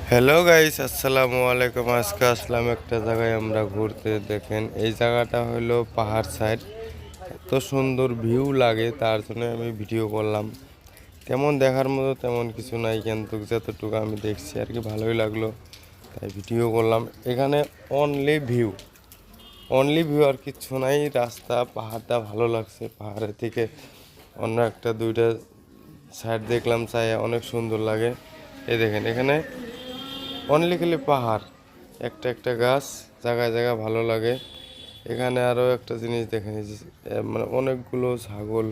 Hello guys, আসসালামু আলাইকুম। আজকে আসলাম একটা জায়গায় আমরা ঘুরতে। দেখেন এই জায়গাটা হলো পাহাড় সাইড, এত সুন্দর ভিউ লাগে, তার জন্য আমি ভিডিও করলাম। তেমন দেখার মতো তেমন কিছু নাই, কিন্তু যতটুকু আমি দেখছি আর কি ভালোই লাগলো, তাই ভিডিও করলাম। এখানে অনলি ভিউ আর কিচ্ছু নাই। রাস্তা পাহাড়টা ভালো লাগছে, পাহাড়ের থেকে অন্য একটা দুইটা সাইড দেখলাম, চাই অনেক সুন্দর লাগে। এই দেখেন এখানে অনলি খালি পাহাড়, একটা একটা গাছ, জায়গায় জায়গায় ভালো লাগে। এখানে আরও একটা জিনিস দেখেন, এই যে মানে অনেকগুলো ছাগল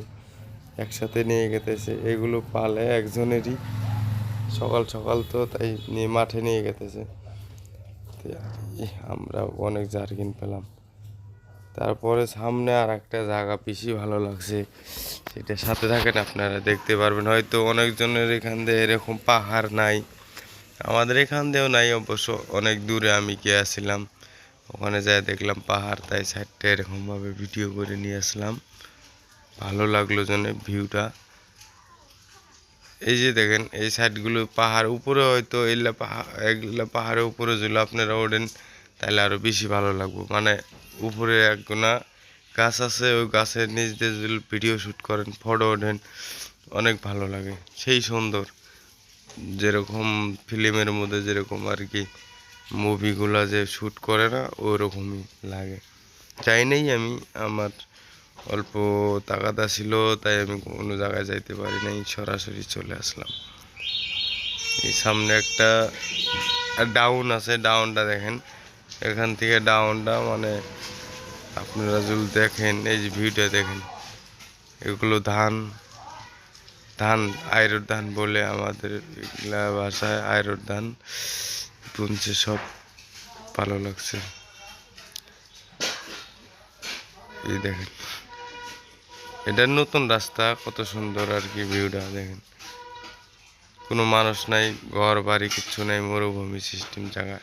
একসাথে নিয়ে গেতেছে। এগুলো পালে একজনেরই, সকাল সকাল তো তাই নিয়ে মাঠে নিয়ে গেতেছে। তো আমরা অনেক জার্কিন পেলাম। তারপরে সামনে আর একটা জায়গা বেশি ভালো লাগছে, সেটা সাথে থাকেন আপনারা দেখতে পারবেন। হয়তো অনেকজনের এখান দিয়ে এরকম পাহাড় নাই, আমাদের এখান দিয়েও নাই অবশ্য, অনেক দূরে আমি গিয়েছিলাম, ওখানে যাই দেখলাম পাহাড়, তাই সাইডটা এরকমভাবে ভিডিও করে নিয়ে আসলাম। ভালো লাগলো জন্য ভিউটা। এই যে দেখেন এই সাইডগুলো পাহাড়, উপরে হয়তো এগুলা পাহাড়ের উপরে যদি আপনারা ওঠেন তাহলে আরও বেশি ভালো লাগবে। মানে উপরে একগুনা গাছ আছে, ওই গাছের নিচ দিয়ে যদি ভিডিও শ্যুট করেন, ফটো ওঠেন, অনেক ভালো লাগে, সেই সুন্দর। যেরকম ফিল্মের মধ্যে যেরকম আর কি মুভিগুলো যে শ্যুট করে না, ওরকমই লাগে। চাই নেই আমি, আমার অল্প তাগাদা ছিল, তাই আমি কোনো জায়গায় যাইতে পারি নাই, সরাসরি চলে আসলাম। এই সামনে একটা ডাউন আছে, ডাউনটা দেখেন, এখান থেকে ডাউনটা মানে আপনারা যদি দেখেন, এই যে ভিউটা দেখেন, এগুলো ধান ধান আইরোর ধান বলে আমাদের এগুলা ভাষায়, আইরোর ধান বুনছে সব। ভালো লাগছে। এই দেখেন এটা নতুন রাস্তা, কত সুন্দর আর কি ভিউটা দেখেন। কোনো মানুষ নাই, ঘর বাড়ি কিচ্ছু নাই, মরুভূমি সিস্টেম জায়গা।